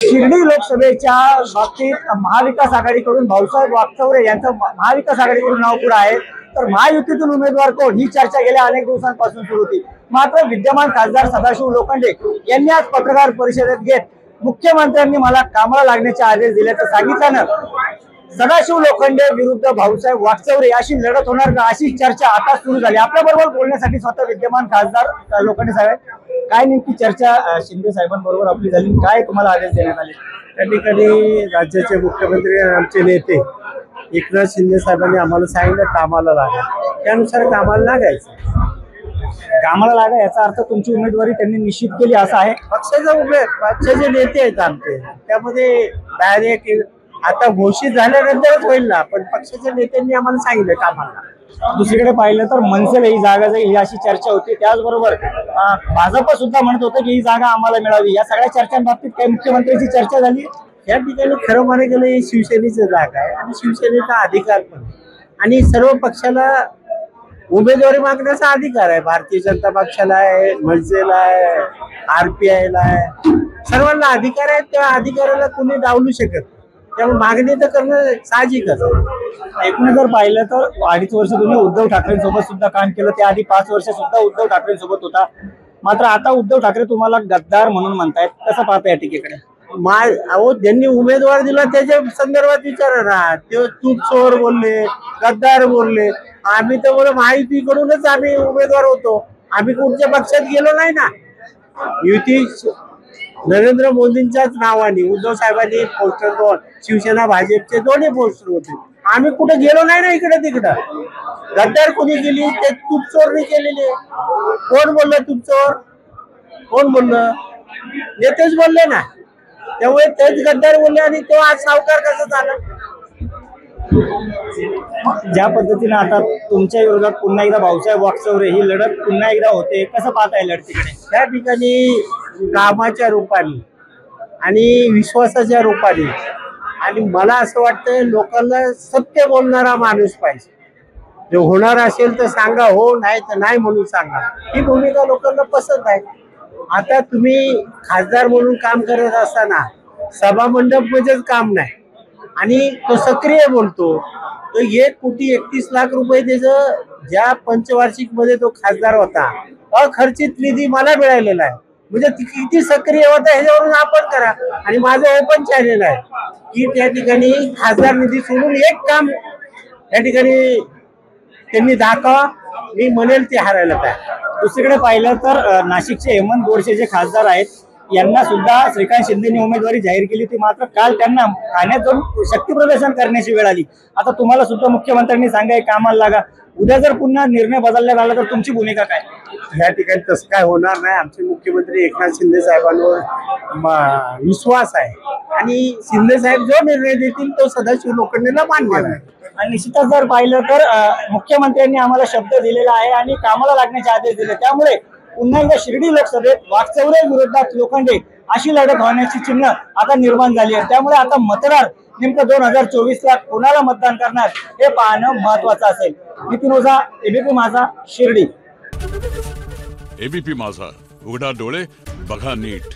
शिर्डी लोकसभेच्या बाबतीत महाविकास आघाडीकडून भाऊसाहेब वागचौरे यांचं महाविकास आघाडीकडून नाव पुढे आहे, तर महायुतीतून उमेदवार कोण ही चर्चा गेल्या अनेक दिवसांपासून सुरू होती। मात्र विद्यमान खासदार सदाशिव लोखंडे यांनी आज पत्रकार परिषदेत घेत मुख्यमंत्र्यांनी मला कामाला लागण्याचे आदेश दिल्याचं सांगितल्यानं सदाशिव लोखंडे विरुद्ध भाऊसाहेब वागचौरे अशी लढत होणार का अशी चर्चा आता सुरू झाली। आपल्याबरोबर बोलण्यासाठी स्वतः विद्यमान खासदार लोखंडे साहेब, काय नेमकी चर्चा शिंदे साहेबांबरोबर आपली झाली, काय तुम्हाला आदेश देण्यात आले? त्या ठिकाणी राज्याचे मुख्यमंत्री आणि आमचे नेते एकनाथ शिंदे साहेबांनी आम्हाला सांगितलं कामाला लागा, त्यानुसार कामाला लागायचं। कामाला लागा याचा अर्थ तुमची उमेदवारी त्यांनी निश्चित केली असा आहे? पक्षाचे नेते आहेत आमचे, त्यामध्ये डायरेक्ट आता घोषित झाल्यानंतरच होईल ना, पण पक्षाच्या नेत्यांनी आम्हाला सांगितलं कामाला। दुसरीकडे पाहिलं तर मनसेला ही जागा जाईल ही अशी चर्चा होती, त्याचबरोबर भाजप सुद्धा म्हणत होतं की ही जागा आम्हाला मिळावी। या सगळ्या चर्चांबाबतीत काही मुख्यमंत्र्यांची चर्चा झाली? या ठिकाणी खरं म्हणायला गेलं ही शिवसेनेची जागा आहे आणि शिवसेनेचा अधिकार पण आणि सर्व पक्षाला उमेदवारी मागण्याचा अधिकार आहे। भारतीय जनता पक्षाला आहे, मनसेला आहे, RPI ला आहे, सर्वांना अधिकार आहे। त्या अधिकाराला कोणी डावलू शकत, त्यामुळे मागणी तर करणं साहजिकच आहे। एकूण जर पाहिलं तर 2.5 वर्ष तुम्ही उद्धव ठाकरेंसोबत सुद्धा काम केलं, त्याआधी 5 वर्ष सुद्धा उद्धव ठाकरेंसोबत होता, मात्र आता उद्धव ठाकरे तुम्हाला गद्दार म्हणून म्हणतायत, कसं पाहता या टीकेकडे? अहो ज्यांनी उमेदवार दिला त्याच्या संदर्भात विचारा ना, ते तूप चोर बोलले, गद्दार बोलले। आम्ही तर बोल महायुतीकडूनच आम्ही उमेदवार होतो, आम्ही कुठच्या पक्षात गेलो नाही ना। युती नरेंद्र मोदींच्याच नावाने उद्धव साहेबांनी पोस्टर दोन, शिवसेना भाजपचे दोन्ही पोस्टर होते, आम्ही कुठे गेलो नाही ना इकडे तिकडं। गद्दार कोणी केली? ते तूप चोरणी केलेली। कोण बोललं तूप चोर? कोण बोललं? नेतेच बोलले ना, त्यामुळे तेच गद्दार बोलले आणि तो आज सावकार कसा झाला? ज्या पद्धतीने आता तुमच्या विरोधात पुन्हा एकदा भाऊसाहेब वागचौरे ही लढत पुन्हा एकदा होते, कसं पाहताय लढतीकडे? त्या ठिकाणी कामाच्या रूपाने आणि विश्वासाच्या रूपाने आणि मला असं वाटतं लोकांना सत्य बोलणारा माणूस पाहिजे। जो होणार असेल तर सांगा हो, नाही तर नाही म्हणून सांगा, ही भूमिका लोकांना पसंत आहे। आता तुम्ही खासदार म्हणून काम करत असताना सभा मंडप मध्येच काम नाही आणि तो सक्रिय बोलतो, तो 1,31,00,000 रुपये त्याचं ज्या पंचवार्षिक मध्ये तो खासदार होता अखर्चित निधी मला मिळालेला आहे, म्हणजे किती सक्रिय होता ह्याच्यावरून आपण करा। आणि माझं ओपन चॅनेल आहे की त्या ठिकाणी खासदार निधी सोडून एक काम त्या ठिकाणी त्यांनी दाखवा, मी म्हणेल ते हारायला पाहिजे। दुसरीकडे पाहिलं तर नाशिकचे हेमंत गोडसे जे खासदार आहेत यांना सुद्धा श्रीकांत शिंदेनी उमेदवारी जाहीर केली होती, मात्र काल त्यांना ठाण्यात जाऊन शक्तीप्रदर्शन करण्याची वेळ आली। आता तुम्हाला सुद्धा मुख्यमंत्र्यांनी सांगाय कामाला लागा, उद्या जर पुन्हा निर्णय बदलण्यात आला तर तुमची भूमिका काय? या ठिकाणी तसं काय होणार नाही। आमचे मुख्यमंत्री एकनाथ शिंदे साहेबांवर विश्वास आहे आणि शिंदे साहेब जो निर्णय देतील तो सदाशिव लोखंडेला मान्य आहे। आणि निश्चितच जर पाहिलं तर मुख्यमंत्र्यांनी आम्हाला शब्द दिलेला आहे आणि कामाला लागण्याचे आदेश दिले, त्यामुळे पुन्हा एकदा शिर्डी लोकसभेत वागचौरे विरोधात लोखंडे अशी लढत होण्याची चिन्ह आता निर्माण झाली आहे। त्यामुळे आता मतदार नेमकं 2024 ला कोणाला मतदान करणार हे पाहणं महत्वाचं असेल। नितीन ओझा, एबीपी माझा, शिर्डी। एबीपी माझा, उघडा डोळे बघा नीट।